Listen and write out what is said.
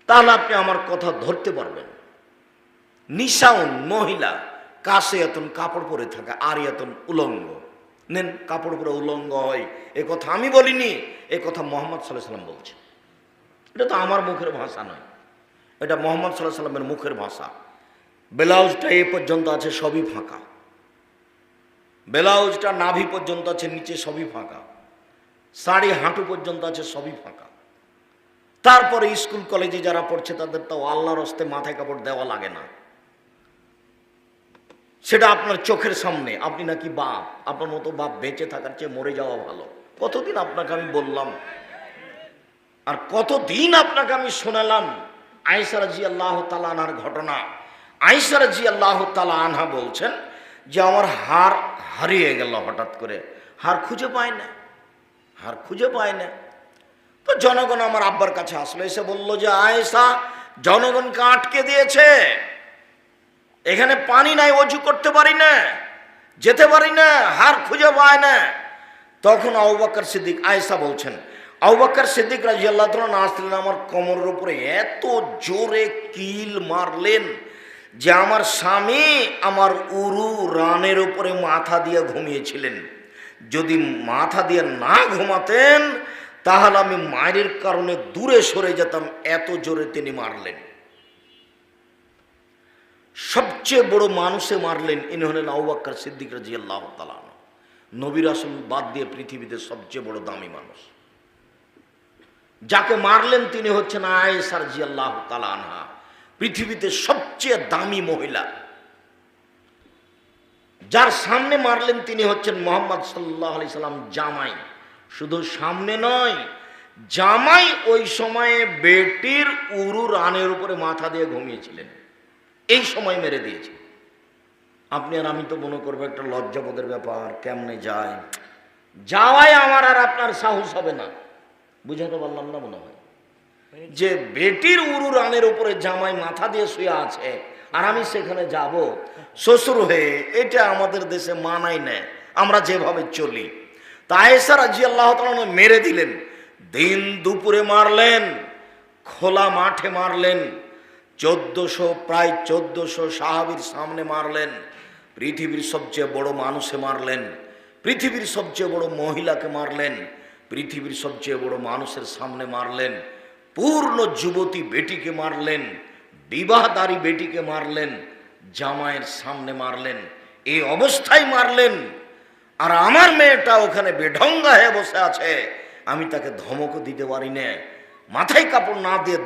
তাহলে আপনি আমার কথা ধরতে পারবেন। নিশাউন মহিলা কাছে এতন কাপড় পরে থাকে আর এতন উলঙ্গ। নেন, কাপড় পরে উলঙ্গ হয় এ কথা আমি বলিনি, এ কথা মোহাম্মদ সাল্লাল্লাহু আলাইহি ওয়াসাল্লাম বলছে। এটা তো আমার মুখের ভাষা নয়, এটা মোহাম্মদ সাল্লাল্লাহু আলাইহি ওয়াসাল্লামের মুখের ভাষা। ব্লাউজটা এ পর্যন্ত আছে সবই ফাঁকা, ব্লাউজটা নাভি পর্যন্ত আছে, নিচে সবই ফাঁকা, শাড়ি হাঁটু পর্যন্ত আছে সবই ফাঁকা। তারপরে স্কুল কলেজে যারা পড়ছে তাদের তো আল্লাহর হস্তে মাথায় কাপড় দেওয়া লাগে না, সেটা আপনার চোখের সামনে। আপনি নাকি বাপ, আপনার মতো বাপ বেঁচে থাকার চেয়ে মরে যাওয়া ভালো। কতদিন আপনাকে আমি বললাম, আর কতদিন আপনাকে আমি শোনালাম আয়েশা রাদিয়াল্লাহু তাআলা আনহার ঘটনা। আয়েশা রাদিয়াল্লাহু তাআলা আনহা বলছেন যে আমার হার হারিয়ে গেল, হঠাৎ করে হার খুঁজে পায় না, হার খুঁজে পায় না। তো জনগণ আমার আব্বার কাছে আসলো, এসে বলল যে আয়েশা জনগণকে আটকে দিয়েছে, এখানে পানি নাই, অজু করতে পারি না, যেতে পারি না, হার খুঁজে পায় না। তখন আবু বকর সিদ্দিক, আয়েশা বলছেন আবু বকর সিদ্দিক রাদিয়াল্লাহু তাআলা আসলেন, আমার কোমরের উপরে এত জোরে কিল মারলেন যে আমার স্বামী আমার উরু রানের উপরে মাথা দিয়ে ঘুমিয়েছিলেন। যদি মাথা দিয়ে না ঘুমাতেন তাহলে আমি মায়ের কারণে দূরে সরে যেতাম, এত জোরে তিনি মারলেন। সবচেয়ে বড় মানুষে মারলেন, ইনি হলেন আবু বকর সিদ্দিক রাদিয়াল্লাহু তাআলা। নবী রাসূল বাদ দিয়ে পৃথিবীতে সবচেয়ে বড় দামি মানুষ যাকে মারলেন তিনি হচ্ছেন আয়েশা রাদিয়াল্লাহু তাআলা আনহা, পৃথিবীতে সবচেয়ে দামি মহিলা। যার সামনে মারলেন তিনি হচ্ছেন মুহাম্মদ সাল্লাল্লাহু আলাইহি সাল্লাম জামাই। শুধু সামনে নয়, জামাই ওই সময়ে বেটির উরু রানের উপরে মাথা দিয়ে ঘুমিয়েছিলেন, এই সময় মেরে দিয়েছে। আপনি আর আমি তো মনে করবো একটা লজ্জাবোধের ব্যাপার, কেমনে যায়, যাওয়াই আমার আর আপনার সাহস হবে না। বুঝাতে পারলাম না মনে হয়, যে বেটির উরু রানের উপরে জামাই মাথা দিয়ে শুয়ে আছে আর আমি সেখানে যাব শ্বশুর হয়ে, এটা আমাদের দেশে মানাই না, আমরা যেভাবে চলি। তা আয়েশা রাদিয়াল্লাহু তাআলা মেরে দিলেন, দিন দুপুরে মারলেন, খোলা মাঠে মারলেন, 1400 প্রায় 1400 সাহাবীর সামনে মারলেন, পৃথিবীর সবচেয়ে বড় মানুষে মারলেন, পৃথিবীর সবচেয়ে বড় মহিলাকে মারলেন, পৃথিবীর সবচেয়ে বড় মানুষের সামনে মারলেন, পূর্ণ যুবতী বেটিকে মারলেন, বিবাহদারী বেটিকে মারলেন, জামাইয়ের সামনে মারলেন, এই অবস্থায় মারলেন। আর আমার মেয়েটা ওখানে বেঢঙ্গা হয়ে বসে আছে, আমি তাকে ধমকও দিতে পারি না, মাথায় কাপড় না দিয়ে